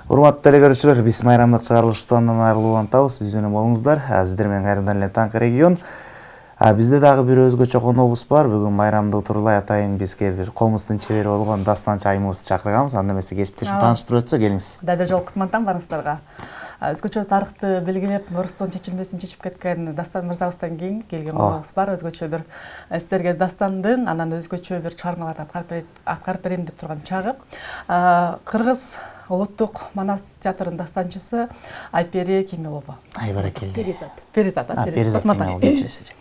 Урматтуу телекөрүүчүлөр, биз майрамдык чыгарылыштан айрылуудан атабыз. Биз менен болуңуздар. Сиздер менен кайрадан эле Таңкы регион. Бизде дагы бир өзгөчө коногубуз бар. Бүгүн майрамдык турулай атайын бизге бир комуздун чебери болгон Дастанчы айымыбызды чакырганбыз. Анда эмесе кесиптешин тааныштырып өтсө, келиңиз. Дайда жол кутмантан барыңыздарга. Өзгөчө тарыхты белгилеп, Нурустун чечилмесин чечип кеткен Дастан мырзабыздан кийин келген коногубуз бар. Өзгөчө бир сиздерге Дастандын, анан өзгөчө бир чыгармаларды аткарып берем деп турган чагы. Кыргыз Улуттук Манас театрынын дастанчысы Айпери Кемелова. Ай баракелде. Перизат. Перизат Кемелова кечиресиз.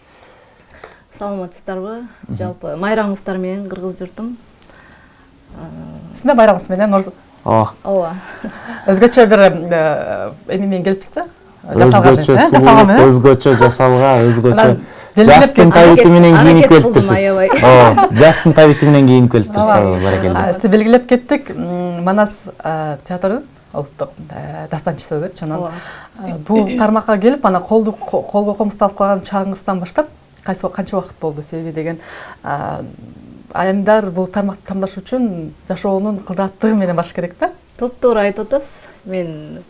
Саламатсыздарбы? Жалпы майрамыңыздар менен кыргыз журтум. Сизде майрамыңыз менен Ооба. Өзгөчө бир эми менен келипсиз да? Өзгөчө жасалга, өзгөчө жастын табити менен кийинип келиптирсиз. Жастын табити менен кийинип келиптирсиз. Баракелде. Сизди белгилеп кеттик. Манас театрынын улуттук дастанчысы деп чанан. Бул тармакка келип, ана колго комуздалып калган чагыңыздан баштап канча убакыт болду? Себеби деген айымдар бул тармакты тандаш үчүн жашоонун кыдыраттыгы менен баш керек да? Топтуура айтып атасыз. Мен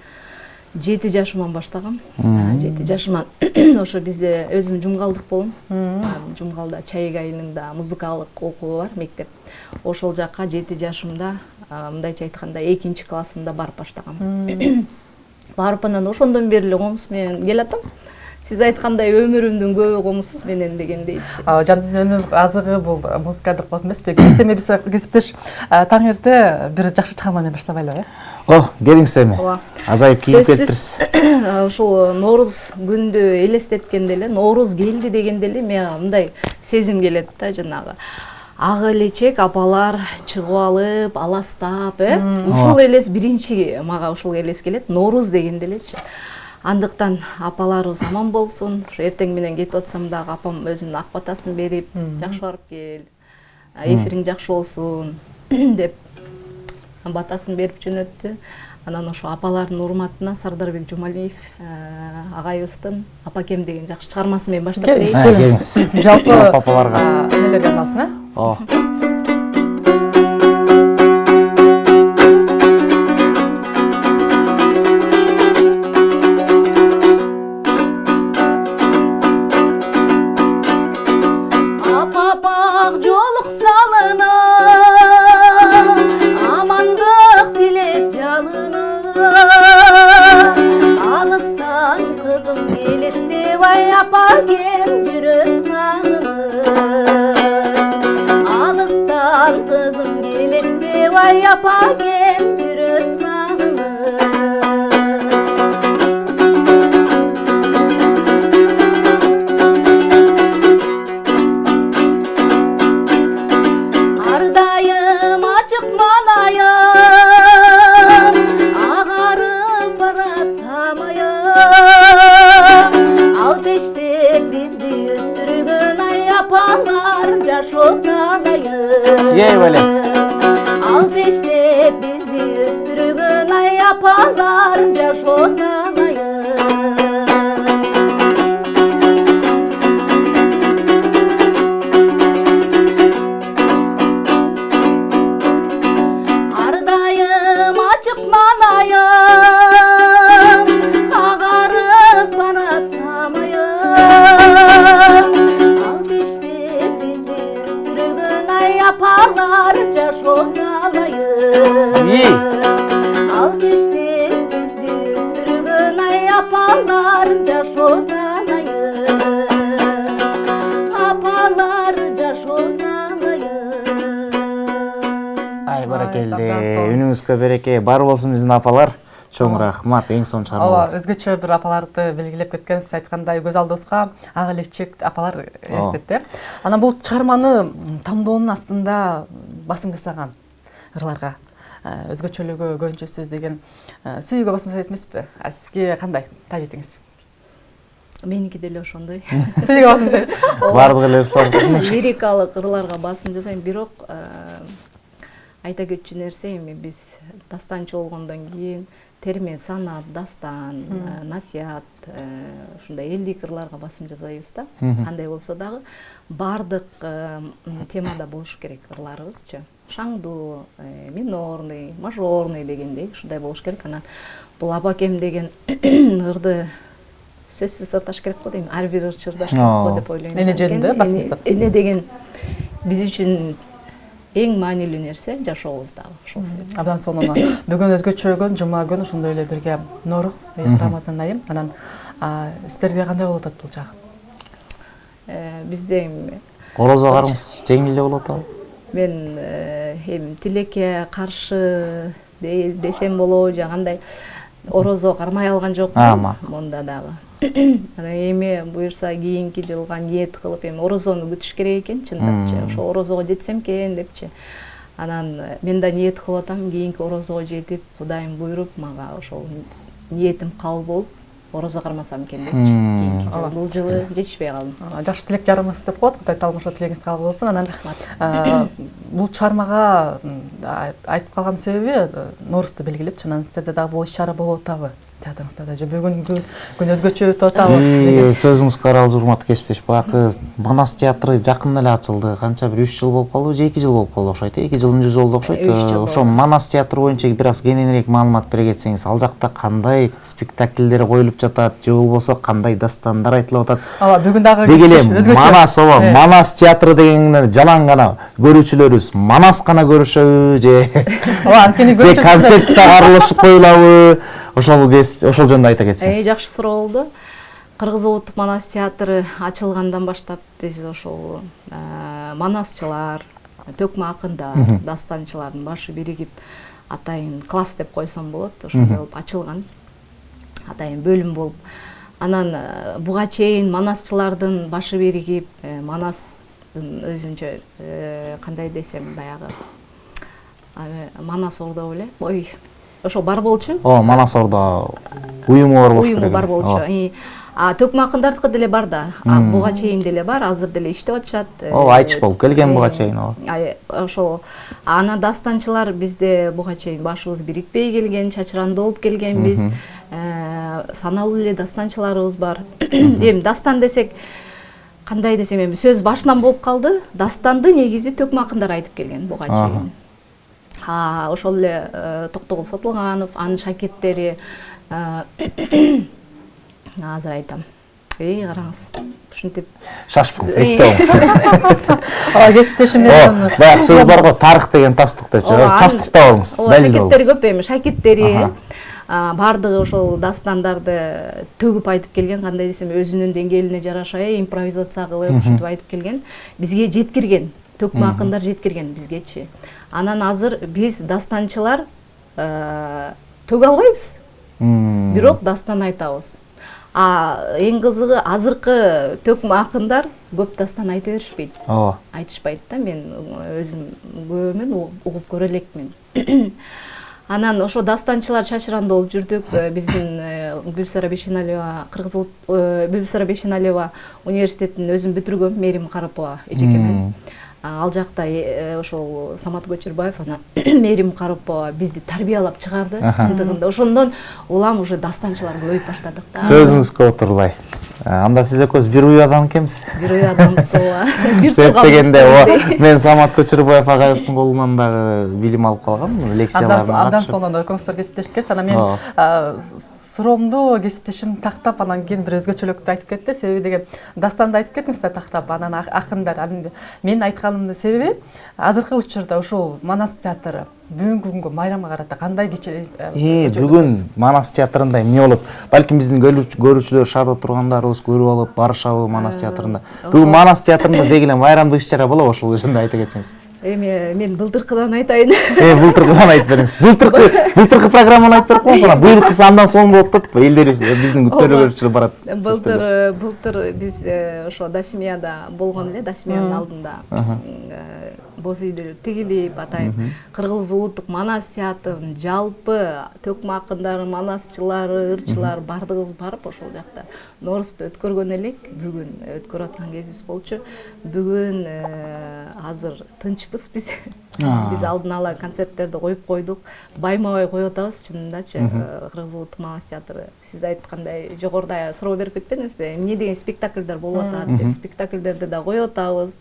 7 жашыман баштагам. 7 жашыман ошо бизде өзүм жумгалдык болдум. Жумгалда Чайык айылында музыкалык окуу бар, мектеп. Ошол жакка 7 жашымда, мындайча айтканда 2-классында барып баштагам. Барып анан ошондон бери эле комуз менен келатам. Сиз айткандай өмүрүмдүн көбү комуз менен дегендей. Жандын азыгы бул музыка деп болот эмеспи? Эми биз кесиптеш таң эрте бир жакшы чыгарма менен баштабайлыбы, Келиңиз эми. Азайып кийип келиптирсиз. Ошол Нооруз күндү элестеткенде эле, Нооруз келди дегенде эле мен мындай сезим келет да, жанагы. Ак элечек апалар чыгып алып, аластап, ушул элес биринчи мага ушул элес келет. Нооруз дегенде элечи. Андыктан апаларыбыз аман болсун. Эртең менен кетип атсам дагы апам өзүнүн ак батасын берип, жакшы барып кел, эфириң жакшы болсун деп батасын берип жөнөттү. Анан ошо апалардын урматына Сардарбек Жумалиев агайыбыздын Апакем деген жакшы чыгармасы менен баштап берейин. Жалпы апаларга нелерге арналсын, Апакем жүрөт сагынып, алыстан кызым келет деп ай апакем жүрөт сагынып. Ардайым ачык малайым, агарып барат самайым, ал бештеп бизди өстүргөн ай апалар жашоо талайым. Ал бештеп бизди өстүргөн ай апалар жашоо талайым. Ардайым ачык малайым, агарып барат ал бештеп бизди өстүргөн ай апалар жашоо талайым. Ал бештеп бизди өстүргөн ай апалар жашоо талайым. Апалар жашоо талайым. Ай баракелде. Үнүңүзгө береке. Бар болсун биздин апалар. Чоң рахмат, эң сонун чыгарма. Өзгөчө бир апаларды белгилеп кеткен, сиз айткандай көз алдыбызга ак элечек апалар элестетти. Анан бул чыгарманы тандоонун астында басым жасаган ырларга өзгөчөлүгү, көңчөсү деген сүйүүгө басым жасайт эмеспи? Сизге кандай табитиңиз? Меники деле ошондой. Сүйүүгө басым жасайсыз? Бардык эле лирикалык ырларга басым жасайм, бирок айта кетчү нерсе эми биз дастанчы болгондон кийин терме, санат, дастан, насият, ушундай элдик ырларга басым жасайбыз да. Кандай болсо дагы бардык темада болуш керек ырларыбызчы. шаңдуу, минорный, мажорный дегендей ушундай болуш керек. Анан бул абакем деген ырды сөзсүз ырдаш керек го дейм. Ар бир ырчы ырдаш керек го деп ойлойм. Эне жөнүндө басмасап. Эне деген биз үчүн эң маанилүү нерсе жашообуз дагы ошол себептен. Абдан сонун. Бүгүн өзгөчө күн, жума күн, ошондой эле бирге Нооруз, Рамазан айы. Анан сиздерге кандай болуп атат бул жагы? Бизде эми Орозогарыңыз жеңил эле болот атабы? мен эми тилекке каршы десем болобу же кандай, орозо кармай алган жокмун монда дагы. Анан эми буюрса кийинки жылга ниет кылып эми орозону күтүш керек экен чындапчы. Ошо орозого жетсем экен депчи. Анан мен да ниет кылып атам, кийинки орозого жетип, Кудайым буйруп мага ошол ниетим кабыл болуп орозо кармасам экен депчи. Кийинки жылы бул жылы жетишпей калдым. Жакшы тилек жарымыз деп коет. Кудай таалым ошо тилегиңиз кабыл болсун. Анан бул чыгармага айтып калган себеби Ноорузду белгилеп, анан сиздерде дагы бул иш-чара болуп атабы? Театрыңызда да же бүгүнкү күн өзгөчө өтүп атабы? Сөзүңүз каралды, урматтуу кесиптеш. Баягы Манас театры жакын эле ачылды. Канча бир 3 жыл болуп калды же 2 жыл болуп калды окшойт. 2 жылдын жүзү болду окшойт. Ошо Манас театры боюнча бир аз кененирээк маалымат бере кетсеңиз, ал жакта кандай спектакльдер коюлуп жатат же болбосо кандай дастандар айтылып атат? Ооба, бүгүн дагы өзгөчө. Манас, Манас театры дегендер жалаң гана көрүүчүлөрүбүз Манас гана көрүшөбү же анткени же концертте каарылышып коюлабы? Ошол жөнүндө айта кетсеңиз. Жакшы суроо болду. Кыргыз улуттук Манас театры ачылгандан баштап биз ошол манасчылар, төкмө акындар, дастанчылардын башы биригип атайын класс деп койсом болот, ошондой болуп ачылган. Атайын бөлүм болуп. Анан буга чейин манасчылардын башы биригип Манастын өзүнчө кандай десем баягы Манас Ордо эле. Ой, ошо бар болчу. Манас Ордо уюму бар болуш керек. Уюму бар болчу. Төкмө акындардыкы деле бар да. Буга чейин деле бар, азыр деле иштеп атышат. Айтыш болуп келген буга чейин. Ошол ана дастанчылар бизде буга чейин башыбыз бирикпей келген, чачырандуу болуп келгенбиз. Саналуу эле дастанчыларыбыз бар. Эми дастан десек, кандай десем, эми сөз башынан болуп калды. Тастанды негизи төкмө акындар айтып келген буга чейин. Ошол эле Токтогул Сатылганов, анын шакирттери азыр айтам. Караңыз. Ушинтип шашпаңыз, эстеп алыңыз. Кесиптешим менен баягы сөз бар го, тарых деген тастык депчи. Тастыктап алыңыз, далилдеп алыңыз. Шакирттери көп эми, шакирттери бардыгы ошол дастандарды төгүп айтып келген, кандай десем, өзүнүн деңгээлине жараша импровизация кылып ушинтип айтып келген. Бизге жеткирген, төкмө акындар жеткирген бизгечи. Анан азыр биз дастанчылар төгө албайбыз. Бирок дастан айтабыз. Эң кызыгы азыркы төкмө акындар көп дастан айта беришпейт. Айтышпайт да, мен өзүм көрөмүн, угуп көрө элекмин. Анан ошо дастанчылар чачырандуу болуп жүрдүк. Биздин Бүлсара Бешеналиева, Бүлсара Бешеналиева университетин өзүм бүтүргөм, Мерим Карапова эжекемен. Ал жакта ошол Самат Көчөрбаев, анан Мерим Карапова бизди тарбиялап чыгарды чындыгында. Ошондон улам уже дастанчылар көбөйүп баштадык да. Сөзүңүзгө отурбай. Анда сиз экөөбүз бир уй адам экенбиз. Бир уй адамбыз, ооба. Бир туган дегенде, мен Самат Көчөрбаев агайыбыздын колунан дагы билим алып калгам, лекцияларына катышып. Абдан сонун көңүлдөр кесиптешкен. Анан мен суроомду кесиптешим тактап, анан кийин бир өзгөчөлүктү айтып кетти. Себеби деген дастанды айтып кеттиңиз да тактап, анан акындар. Мен айтканымдын себеби азыркы учурда ушул Манас театры бүгүнкү күнгө майрамга карата кандай бүгүн Манас театрында эмне болот? Балким биздин көрүүчүлөр, шаарда тургандарыбыз көрүп алып барышабы Манас театрында. Бүгүн Манас театрында дегеле майрамдык иш-чара болобу, ошол жөнүндө айта кетсеңиз. Эми мен былтыркыдан айтайын. Былтыркыдан айтып бериңиз. Былтыркы программаны айтып берип коюңуз, анан быйылкысы андан соң болот деп элдер биздин көрүүчүлөр барат. Былтыр биз ошо Дасмияда болгон эле, Дасмиянын алдында боз үйдөр тигилип, атайын Кыргыз улуттук Манас театрынын жалпы төкмө акындары, манасчылары, ырчылар бардыгыбыз барып ошол жакта Ноорузду өткөргөн элек. Бүгүн өткөрүп аткан кезибиз болчу. Бүгүн азыр тынчпыз биз. Биз алдын ала концерттерди коюп койдук. Байма-бай коюп атабыз чынындачы. Кыргыз улуттук Манас театры сиз айткандай жогоруда суроо берип кетпедиңизби? Эмне деген спектакльдер болуп атат деп, спектакльдерди да коюп атабыз.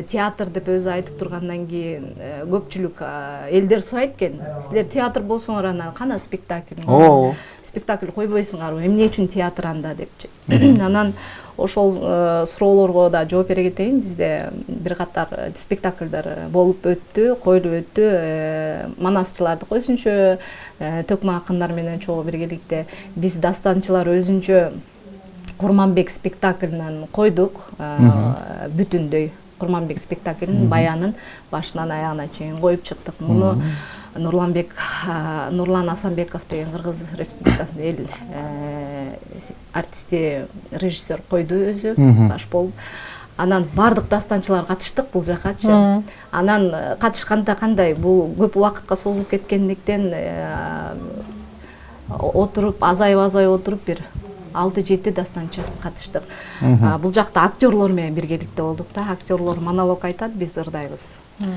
театр деп өзү айтып тургандан кийин көпчүлүк элдер сурайт экен, силер театр болсоңор анан кана спектакль? Спектакль койбойсуңарбы? Эмне үчүн театр анда депчи. Анан ошол суроолорго да жооп бере кетейин. Бизде бир катар спектакльдар болуп өттү, коюлуп өттү. Манасчыларды койсунчу, төкмө акындар менен чогуу биргеликте биз дастанчылар өзүнчө Курманбек спектакльнан койдук, бүтүндөй Курманбек спектакльнин баянын башынан аягына чейин коюп чыктык. Муну Нурлан Асанбеков деген Кыргыз Республикасынын эл артисти, режиссер койду өзү, баш болуп. Анан бардык дастанчылар катыштык бул жакачы. Анан катышканда кандай, бул көп убакытка созулуп кеткендиктен отуруп, азайып отуруп бир 6-7 дастанчы катыштык. Бул жакта актерлор менен биргеликте болдук да. Актерлор монолог айтат, биз ырдайбыз,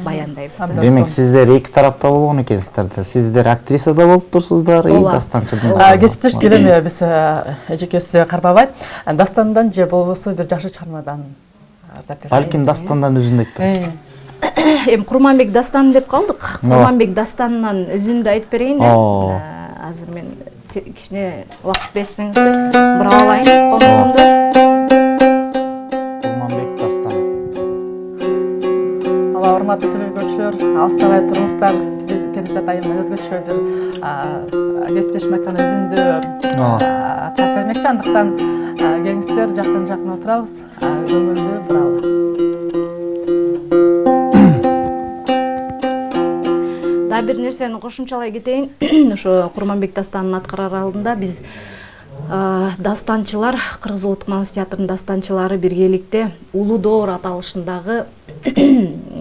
баяндайбыз. Демек сиздер эки тарапта болгон экенсиздер да. Сиздер актриса да болуп турсуздар, и дастанчы да. Кесиптеш келем биз эжекеси карбабай. Дастандан же болбосо бир жакшы чармадан ырдап берсең. Балким дастандан үзүндү айтпайсыз. Эми Курманбек дастаны деп калдык. Курманбек дастанынан үзүндү айтып берейин деп. Азыр мен кичине убакыт берсеңиздер, бир алайын комузумду. Курманбек дастаны. Ала урматтуу көрүүчүлөр, алыстабай туруңуздар. Перизат айымын өзгөчө бир кесиптешим айткан өзүндү тап бермекчи. Андыктан келиңиздер, жакын отурабыз. Көңүлдүү бир ала. Бир нерсени кошумчалай кетейин. Ошо Курманбек дастанын аткарар алдында биз дастанчылар, Кыргыз Улуттук Манас театрынын дастанчылары биргеликте Улуу Доор аталышындагы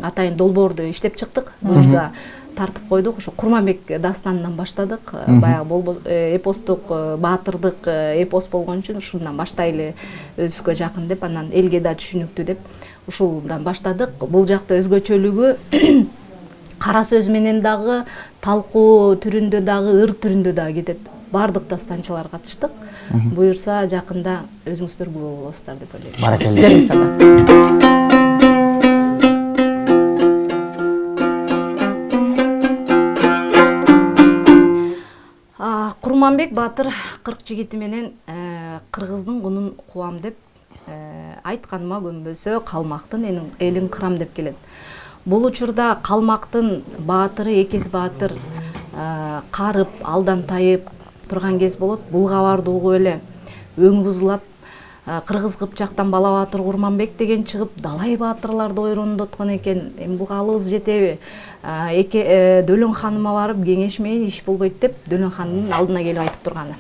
атайын долбоорду иштеп чыктык. Буюрса тартып койдук. Ошо Курманбек дастанынан баштадык. Баягы эпостук, баатырдык эпос болгон үчүн ушундан баштайлы, өзүбүзгө жакын деп, анан элге да түшүнүктүү деп ушулдан баштадык. Бул жакта өзгөчөлүгү кара сөз менен дагы, талкуу түрүндө дагы, ыр түрүндө дагы кетет. Бардык дастанчылар катыштык. Буюрса жакында өзүңүздөр күбө болосуздар деп ойлойм. Баракелде. Курманбек баатыр 40 жигити менен кыргыздын кунун кубам деп айтканыма көнбөсө, калмактын элин кырам деп келет. Бул учурда калмактын баатыры, экиз баатыр карып, алдан тайып турган кез болот. Бул кабарды угуп эле өң бузулат. Кыргыз Кыпчактан Бала баатыр Курманбек деген чыгып, далай баатырларды ойрондоткон экен. Эми буга алыбыз жетеби? Дөлөн ханыма барып кеңешмейин иш болбойт деп Дөлөн ханымдын алдына келип айтып турганы.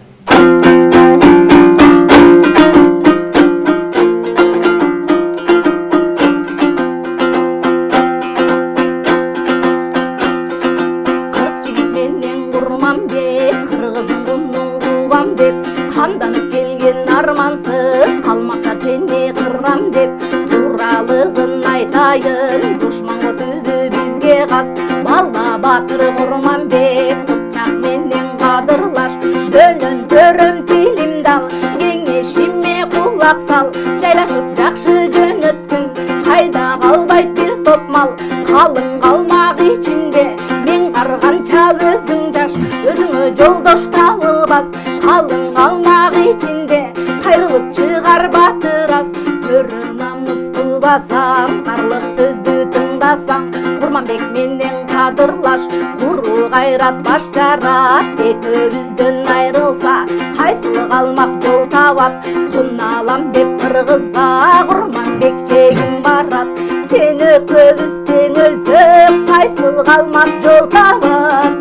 Канданып келген армансыз калмактар сени кырам деп тууралыгын айтайын, душманга түбү бизге кас. Бала баатыр Курманбек Кыпчак менен кадырлаш, Дөлөн төрөм тилим дал, кеңешиме кулак сал. Жайлашып жакшы жөнөткүн, кайда калбайт бир топ мал. Калың калмак ичинде мен карганча өзүң жаш, өзүңө жолдош табылбас. Калың калмак ичинде кайрылып чыгар батыр аз. Көрүн намыс кылбасаң, карлык сөздү тыңдасаң, Курманбек менен кадырлаш, куру кайрат баш жарат. Экөөбүздөн айрылса кайсыл калмак жол табат. Кун алам деп кыргызга Курманбек жегим барат. Сен экөөбүз тең өлсөк кайсыл калмак жол табат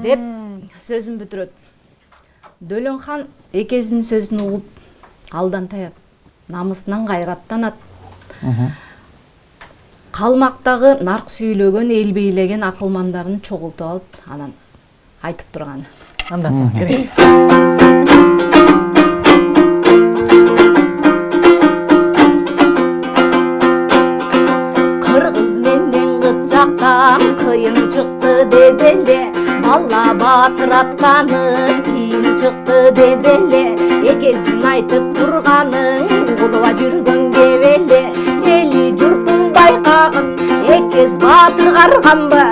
деп сөзүн бүтүрөт. Дөлөн хан экезинин сөзүн угуп алдан таят, намысынан кайраттанат. Калмактагы нарк сүйлөгөн, эл бийлеген акылмандарын чогултуп алып, анан айтып турганы. Андан соң киргиз. Кыргыз менен Кыпчактан кыйын чыкты деделе, Бала баатыр атканы кийин чыкты деделе. Экездин айтып турганын угулуба жүргөн экес батыр карганбы,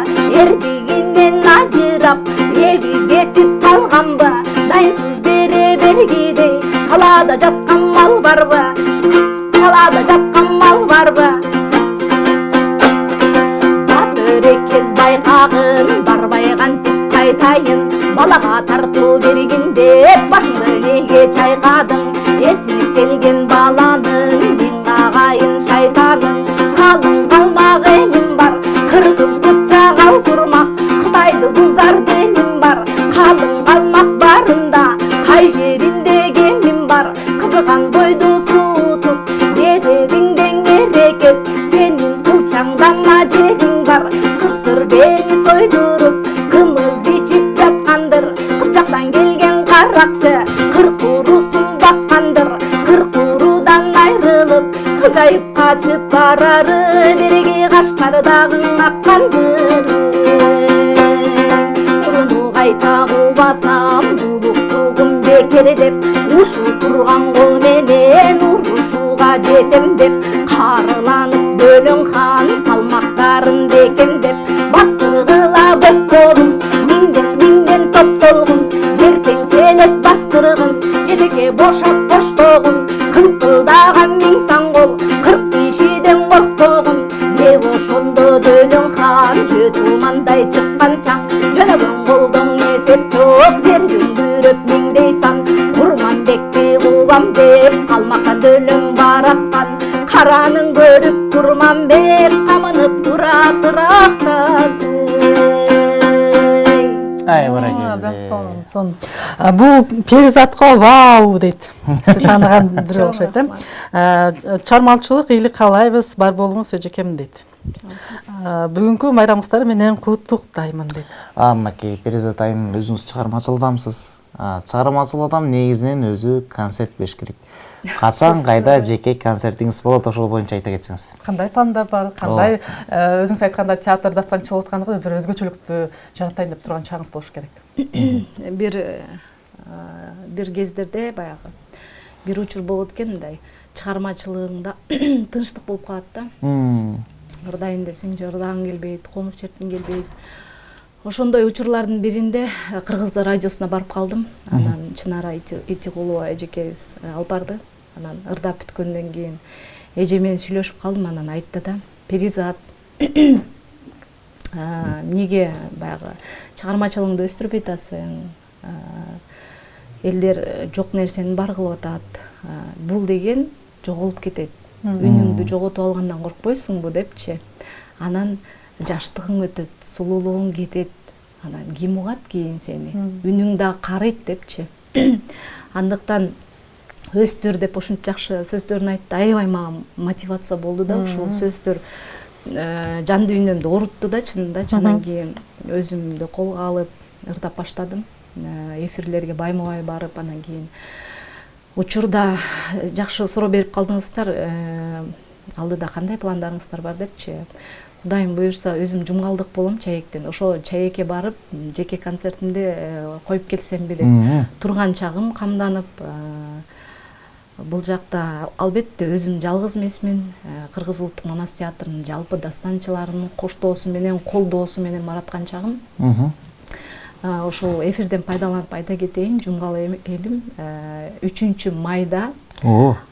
эрдигинен ажырап эби кетип калганбы, дайынсыз бере бергидей талаада жаткан мал барбы, талаада жаткан мал барбы. Батыр экес байкагын барбай кантип кайтайын, балага тартуу бергенде башыңды неге чайкадың, эрсинип келген баланын мен агайын шайтанын, калың калмак элим бар, кыргыз кыпчак ал турмак, Кытайды бузар деним бар, калың калмак барында кай жеринде кемим бар, кызыган бойду суутуп берериңден эрекес, сенин кылчаңдама жериң бар, кысыр бени сойдуруп кымыз ичип жаткандыр, кыпчактан келген каракчы кырк урусун баккандыр, кырк урудан айрылып кылжайып качып барары, береги Кашкардагы аккандыр. Мурунду кайта кубасам улуктугум бекер деп, ушул турган кол менен урушууга жетем деп, карыланып Бөлөң хан калмактарын бекемдеп, бастыргыла көк колум миңден топтолгун, жер теңселет бастыргын, жетеке бошот боштогун, кыңкылдаган миң сан кол кырк кишиден коркпогун, деп ошондо Бөлөң хан жөтумандай чыккан чаң, жөнөгөн колдон эсеп жок, жер жүндүрөп миңдей сан, Курманбекти кубам деп калмактан Бөлөң бараткан, каранын көрүп Курманбек камынып тура тырактады. Ай, баракелде. Бул перизатка вау дейт. Сиз тааныган бир окшойт, чармалчылык ыйлык каалайбыз, бар болуңуз эжекем дейт. Бүгүнкү майрамыңыздар менен куттуктаймын дейт. Макей, Перизат айым, өзүңүз чыгармачыл адамсыз. Чыгармачыл адам негизинен өзү концерт бериш керек. Качан кайда жеке концертиңиз болот, ошол боюнча айта кетсеңиз. Кандай пландар бар, кандай өзүңүз айткандай театр дастанчы болуп аткандыгы бир өзгөчөлүктү жаратайын деп турган чагыңыз болуш керек. Бир кездерде баягы бир учур болот экен, мындай чыгармачылыгыңда тынчтык болуп калат да. Ырдайын десең ырдагың келбейт, комуз чертиң келбейт. Ошондой учурлардын биринде Кыргыздар радиосуна барып калдым. Анан Чынара Итикулова эжекебиз алып барды. Анан ырдап бүткөндөн кийин эже менен сүйлөшүп калдым. Анан айтты да, Перизат, эмнеге баягы чыгармачылыгыңды өстүрбөй атасың? Элдер жок нерсени бар кылып атат. Бул деген жоголуп кетет. Үнүңдү жоготуп алгандан коркпойсуңбу депчи. Анан жаштыгың өтөт, сулуулугуң кетет, анан ким угат кийин сени, үнүң да карыйт депчи. Андыктан өстүр деп ушунча жакшы сөздөрүн айтты, аябай мага мотивация болду да, ушул сөздөр жан дүйнөмдү оорутtu да чынында. Анан кийин өзүмдү колго алып ырдап баштадым, эфирлерге байма-бай барып, анан кийин учурда жакшы суроо берип калдыңыздар, алдыда кандай пландарыңыздар бар депчи. Кудайым буюрса өзүм жумгалдык болом Чаектен. Ошо Чаекке барып, жеке концертимди коюп келсемби деп турган чагым камданып, бул жакта албетте өзүм жалгыз эмесмин. Кыргыз улуттук манас театрынын жалпы дастанчыларынын коштоосу менен, колдоосу менен бараткан чагым. Ошол эфирден пайдаланып айта кетейин, жумгал элим 3 майда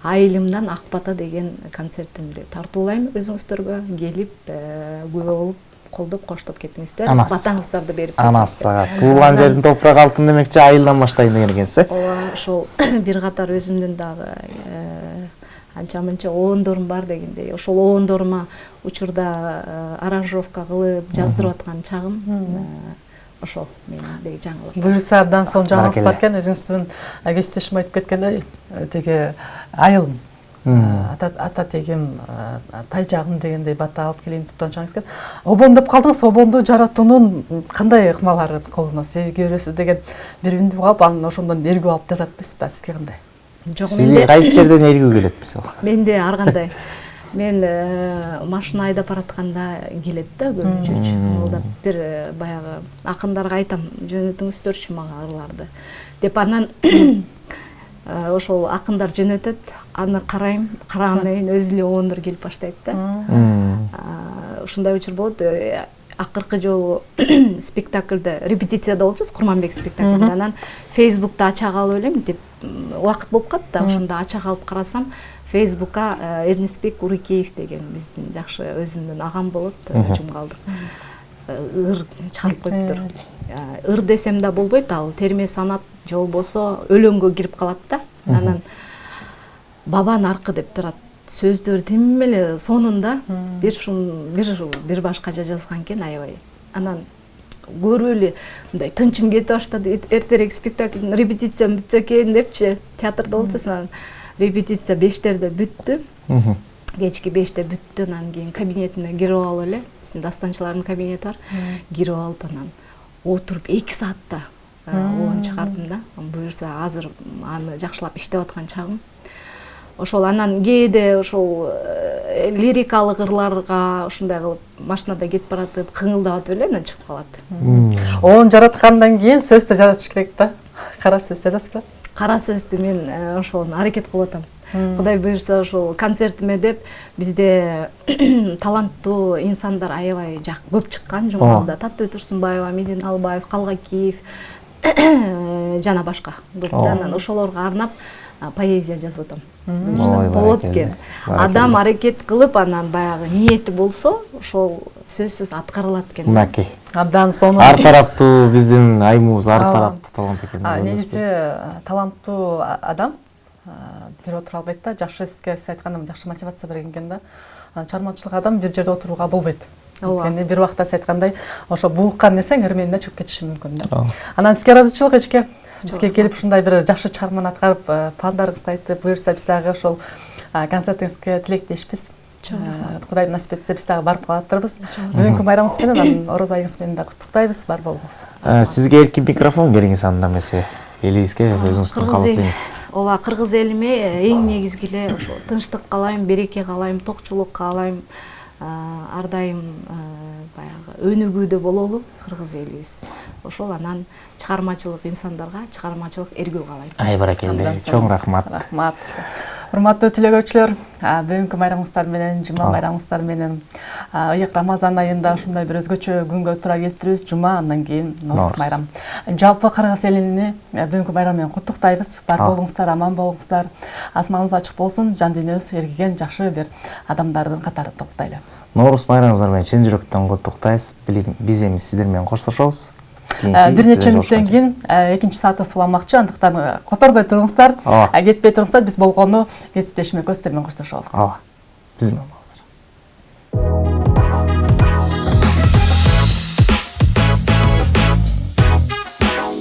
Айылымдан Акбата деген концертимди тартуулайм өзүңүздөргө, келип күбө болуп колдоп коштоп кетиңиздер, батаңыздарды берип. Анасага туулган жердин топурак алтын демекчи, айылдан баштайын деген экенсиз. Ошол бир катар өзүмдүн дагы анча-мынча оондорум бар дегендей. Ошол оондорума учурда аранжировка кылып жаздырып аткан чагым. Ошол менин деги жаңылык. Буюрса абдан сонун жаңылык бар экен, өзүңүздүн кесиптешим айтып кеткендей, теге айылым, ата тегим, тай жагым дегендей бата алып келейин деп турган чагыңыз экен. Обондоп калдыңыз, обонду жаратуунун кандай ыкмалары колуна себеги өрөсү деген бир үнү калып, анан ошондон эргүү алып жазат эмеспи, сизге кандай? Жок, менде кайсы жерден эргүү келет мисалы? Менде ар кандай. Мен машина айдап баратканда келет да көбүнчө. Олда бир баягы акындарга айтам, жөнөтүңүздөрчү мага ырларды деп, анан ошол акындар жөнөтөт, аны карайм, карагандан кийин өзү эле оондор келип баштайт да. ушундай учур болот. Акыркы жолу спектакльде репетицияда болчубуз, Курманбек спектакльде. Анан Facebook'та ача калып элем деп убакыт болуп калды да, ошондо ача калып карасам, Facebook'ка Эрнестбек Урикеев деген биздин жакшы өзүмдүн агам болот, жумгалдык. Ыр чыгарып коюптур. Ыр десем да болбойт, ал терме санат же болбосо өлөңгө кирип калат да. Анан баба наркы деп турат. Сөздөр тим эле сонунда бир башкача жазган экен, аябай. Анан көрүп эле мындай тынчым кете баштады. Эртерээк спектаклдын репетициясы бүтсө экен депчи, театрда болчу, анан репетиция 5-терде бүттү. Кечки 5-те бүттү, анан кийин кабинетиме кирип алып эле, биздин дастанчылардын кабинети бар. Кирип алып анан отуруп 2 саатта оон чыгардым да. Буюрса азыр аны жакшылап иштеп аткан чагым. Ошол анан кээде ошол лирикалык ырларга ушундай кылып машинада кетип баратып, кыңылдап атып эле анан чыгып калат. Оон жараткандан кийин сөз да жаратыш керек да. Кара сөз жазасызбы? Кара сөздү мен ошону аракет кылып атам. Кудай буюрса ошол концертиме деп бизде таланттуу инсандар аябай көп чыккан. Жумгалда Таттыбек Турсунбаева, Медин Албаев, Калгакиев жана башка. Анан ошолорго арнап поэзия жазып атам. Болот экен. Адам аракет кылып, анан баягы ниети болсо, ошол сөзсүз аткарылат экен. Мынакей. Абдан сону. Ар тараптуу биздин аймыбыз ар тараптуу талант экен. Негизи таланттуу адам бир отура албайт да, жакшы иске айтканда жакшы мотивация берген экен да. Чармачылык адам бир жерде отурууга болбойт. Анткени бир убакта сиз айткандай, ошо булуккан нерсең эрменине чыгып кетиши мүмкүн да. Анан сизге ыраазычылык эчке. Бизге келип ушундай бир жакшы чарманы аткарып, пландарыңызды айтып, буюрса биз дагы ошол концертиңизге тилектешпиз. Кудай насип этсе биз дагы барып калаттырбыз. Бүгүнкү байрамыңыз менен, анан ороз айыңыз менен да куттуктайбыз, бар болуңуз. Сизге эркин микрофон бериңиз анда эмесе. Элибизге өзүңүздүн калыптыңыз. Ооба, кыргыз элиме эң негизги эле ошо тынчтык каалайм, береке каалайм, токчулук каалайм. Ар дайым баягы өнүгүүдө бололу кыргыз элибиз. Ошол анан чыгармачылык инсандарга чыгармачылык эргүү каалайм. Ай баракелде, чоң рахмат. Рахмат. Урматтуу түлөгөчүлөр, бүгүнкү байрамыңыздар менен, жума байрамыңыздар менен, ыйык Рамазан айында ушундай бир өзгөчө күнгө туура келиптирбиз. Жума, андан кийин Норуз байрам. Жалпы кыргыз элини бүгүнкү байрам менен куттуктайбыз. Бар болуңуздар, аман болуңуздар. Асманыңыз ачык болсун, жан дүйнөңүз эргиген жакшы бир адамдардын катары токтойлу. Норуз байрамыңыздар менен чын жүрөктөн куттуктайбыз. Биз эми сиздер менен коштошобуз. Бир нече мүнөттөн кийин экинчи саатта суламакчы, андыктан которбой туруңуздар, кетпей туруңуздар, биз болгону кесиптешиме көздөр менен коштошобуз. Биз менен болуңуздар.